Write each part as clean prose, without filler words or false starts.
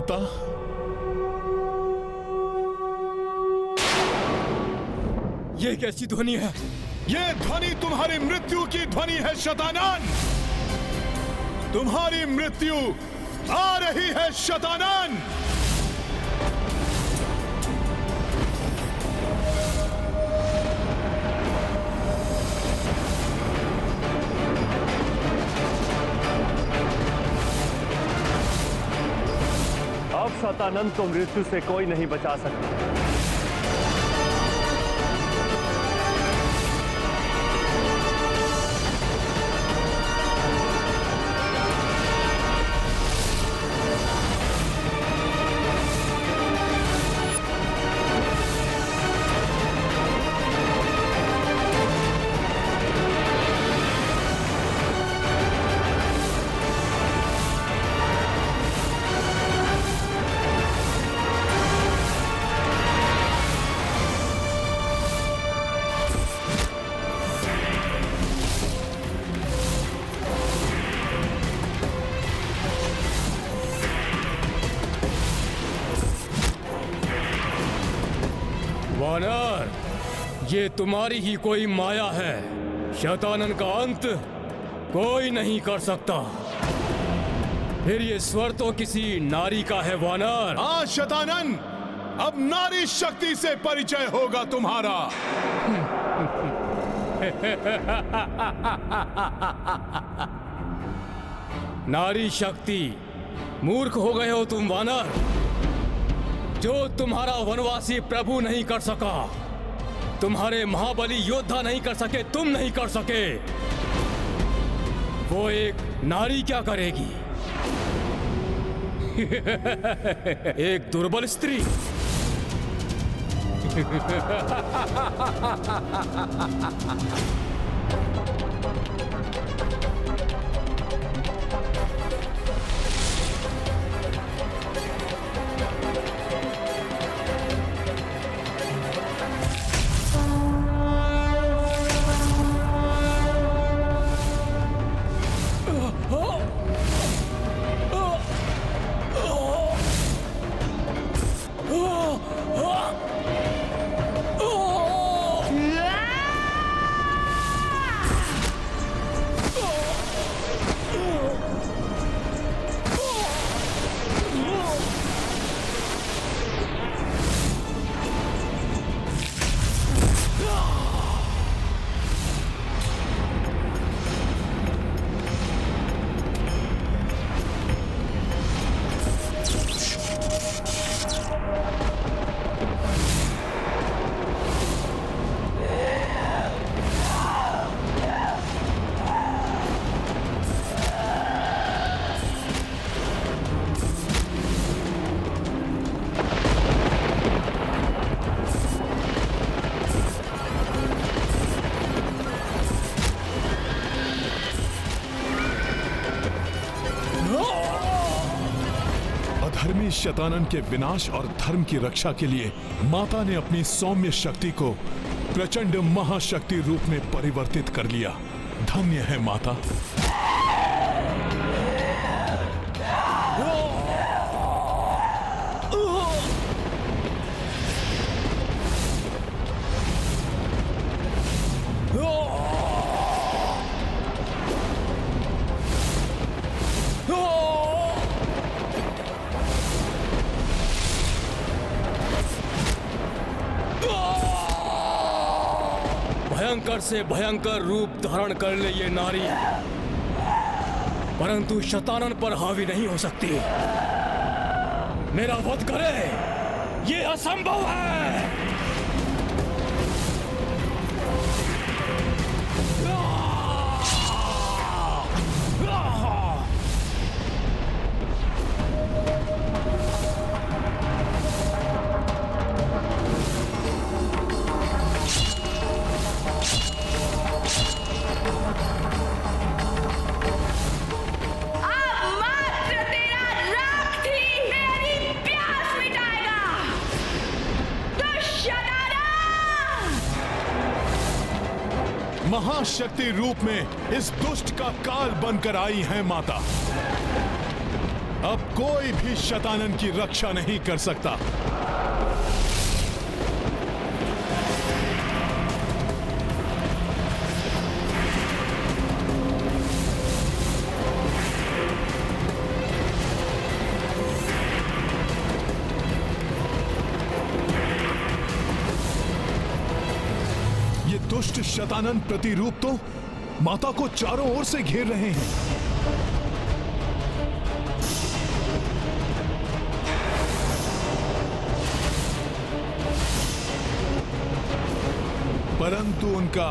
माता, ये कैसी ध्वनि है? ये ध्वनि तुम्हारी मृत्यु की ध्वनि है शतानन। तुम्हारी मृत्यु आ रही है शतानन। अब शतानन को मृत्यु से कोई नहीं बचा सकता। वानर, ये तुम्हारी ही कोई माया है। शतानन का अंत कोई नहीं कर सकता। फिर ये स्वर तो किसी नारी का है वानर। हाँ शतानन, अब नारी शक्ति से परिचय होगा तुम्हारा। नारी शक्ति? मूर्ख हो गए हो तुम वानर। जो तुम्हारा वनवासी प्रभु नहीं कर सका, तुम्हारे महाबली योद्धा नहीं कर सके, तुम नहीं कर सके, वो एक नारी क्या करेगी? एक दुर्बल स्त्री। अधर्मी शतानन के विनाश और धर्म की रक्षा के लिए माता ने अपनी सौम्य शक्ति को प्रचंड महाशक्ति रूप में परिवर्तित कर लिया। धन्य है माता। भयंकर से भयंकर रूप धारण कर ले ये नारी, परंतु शतानन पर हावी नहीं हो सकती। मेरा वध करे, ये असंभव है। महाशक्ति रूप में इस दुष्ट का काल बनकर आई है माता। अब कोई भी शतानन की रक्षा नहीं कर सकता। ये दुष्ट शतानन प्रतिरूप तो माता को चारों ओर से घेर रहे हैं। परंतु उनका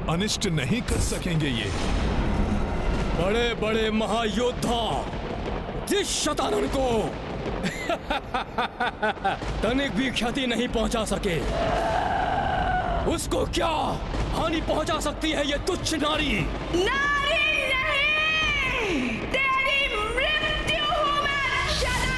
अनिष्ट नहीं कर सकेंगे ये। बड़े बड़े महायोद्धा जिस शतानन को तनिक भी क्षति नहीं पहुंचा सके, उसको क्या हानि पहुंचा सकती है ये तुच्छ नारी? नारी नहीं, तेरी मृत्यु हूं मैं शतानन।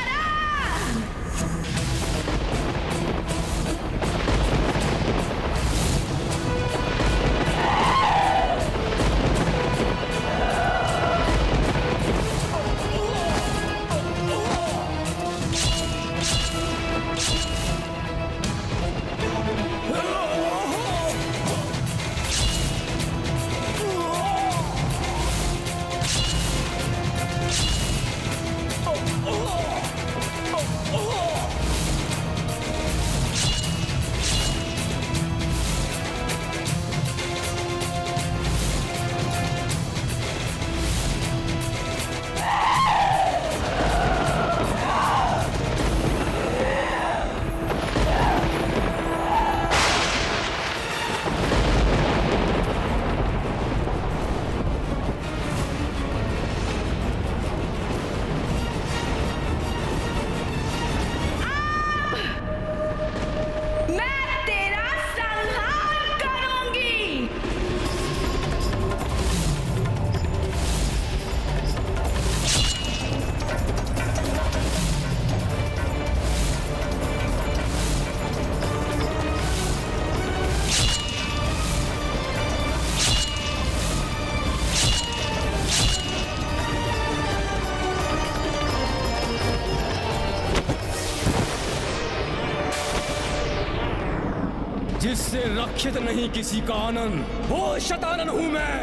जिससे रक्षित नहीं किसी का आनंद, वो शतानन हूं मैं।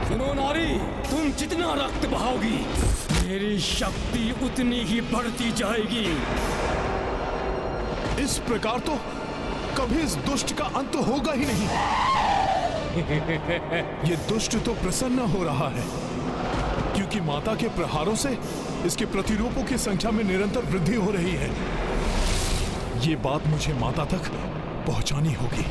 सुनो नारी, तुम जितना रक्त बहाओगी, मेरी शक्ति उतनी ही बढ़ती जाएगी। इस प्रकार तो कभी इस दुष्ट का अंत होगा ही नहीं। ये दुष्ट तो प्रसन्न हो रहा है क्योंकि माता के प्रहारों से इसके प्रतिरूपों की संख्या में निरंतर वृद्धि हो रही है। ये बात मुझे माता तक पहुंचानी होगी।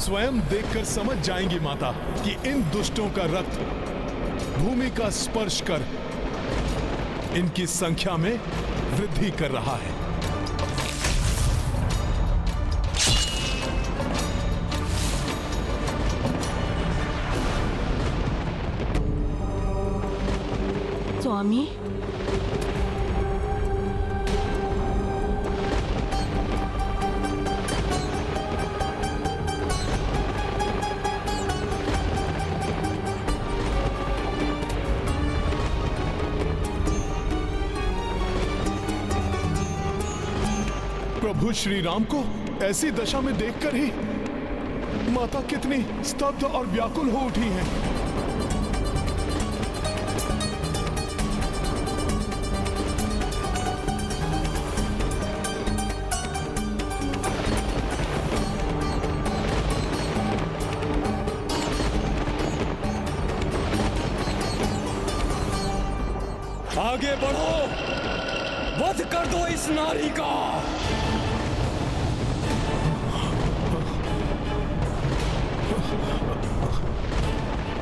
स्वयं देखकर समझ जाएंगी माता कि इन दुष्टों का रक्त भूमि का स्पर्श कर इनकी संख्या में वृद्धि कर रहा है। स्वामी, प्रभु श्री राम को ऐसी दशा में देखकर ही माता कितनी स्तब्ध और व्याकुल हो उठी हैं। आगे बढ़ो, वध कर दो इस नारी का।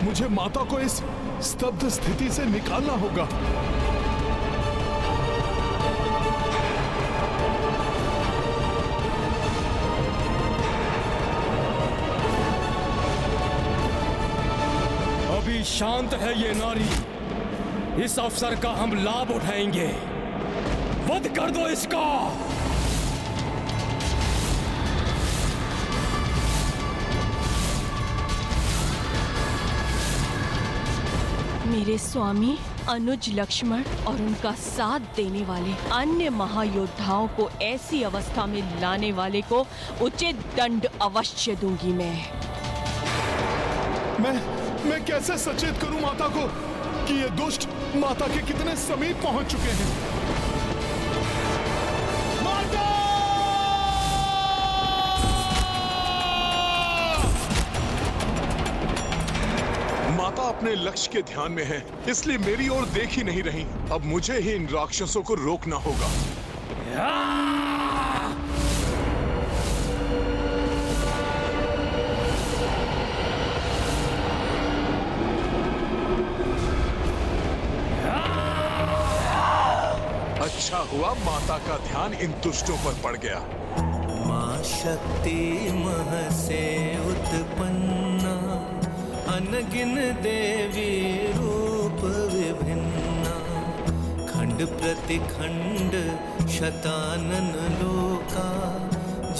मुझे माता को इस स्तब्ध स्थिति से निकालना होगा। बड़ी शांत है ये नारी। इस अवसर का हम लाभ उठाएंगे। वध कर दो इसका। मेरे स्वामी अनुज लक्ष्मण और उनका साथ देने वाले अन्य महायोद्धाओं को ऐसी अवस्था में लाने वाले को उचित दंड अवश्य दूंगी मैं कैसे सचेत करूं माता को कि ये दुष्ट माता के कितने समीप पहुंच चुके हैं। माता! माता अपने लक्ष्य के ध्यान में है, इसलिए मेरी ओर देख ही नहीं रही। अब मुझे ही इन राक्षसों को रोकना होगा। अच्छा हुआ माता का ध्यान इन दुष्टों पर पड़ गया। मां शक्ति मह से उत्पन्ना, अनगिन देवी रूप विभिन्ना। खंड प्रतिखंड शतानन लोका,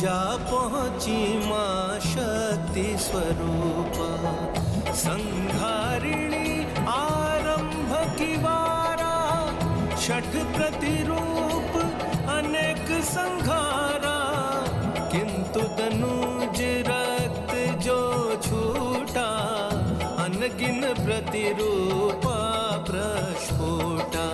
जा पहुंची मां शक्ति स्वरूपा। संहारिणी आरंभ की वारा, छठ प्रतिरूप अनेक संघारा। किंतु तनुज रक्त जो छूटा, अनगिन प्रतिरूपा प्रस्फुटा।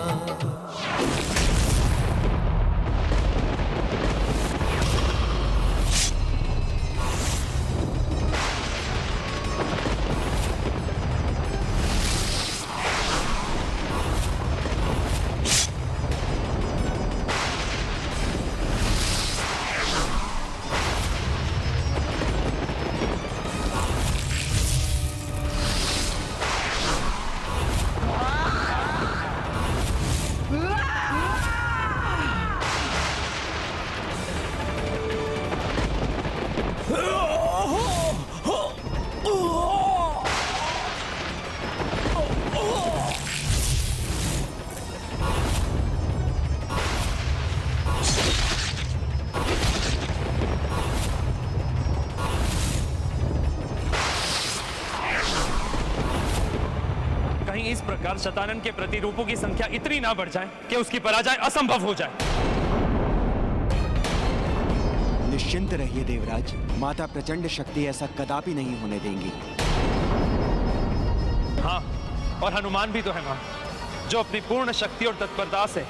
इस प्रकार शतानन के प्रतिरूपों की संख्या इतनी ना बढ़ जाए कि उसकी पराजय असंभव हो जाए। निश्चिंत रहिए देवराज, माता प्रचंड शक्ति ऐसा कदापि नहीं होने देंगी। हाँ, और हनुमान भी तो है मां, जो अपनी पूर्ण शक्ति और तत्परता से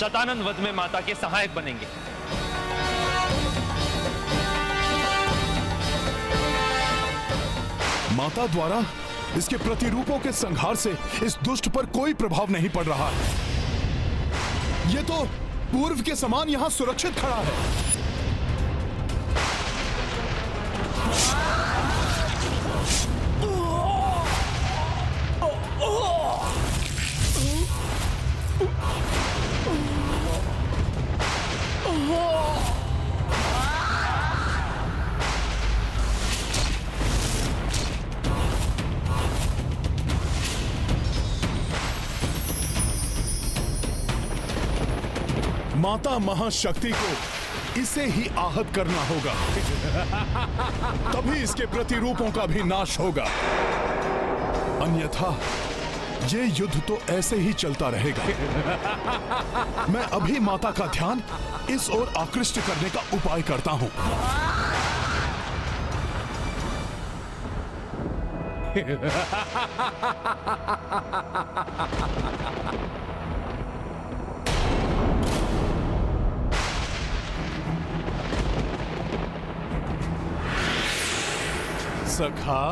शतानन वध में माता के सहायक बनेंगे। माता द्वारा इसके प्रतिरूपों के संहार से इस दुष्ट पर कोई प्रभाव नहीं पड़ रहा है। ये तो पूर्व के समान यहां सुरक्षित खड़ा है। माता महाशक्ति को इसे ही आहत करना होगा, तभी इसके प्रतिरूपों का भी नाश होगा। अन्यथा ये युद्ध तो ऐसे ही चलता रहेगा। मैं अभी माता का ध्यान इस ओर आकृष्ट करने का उपाय करता हूं। सखा,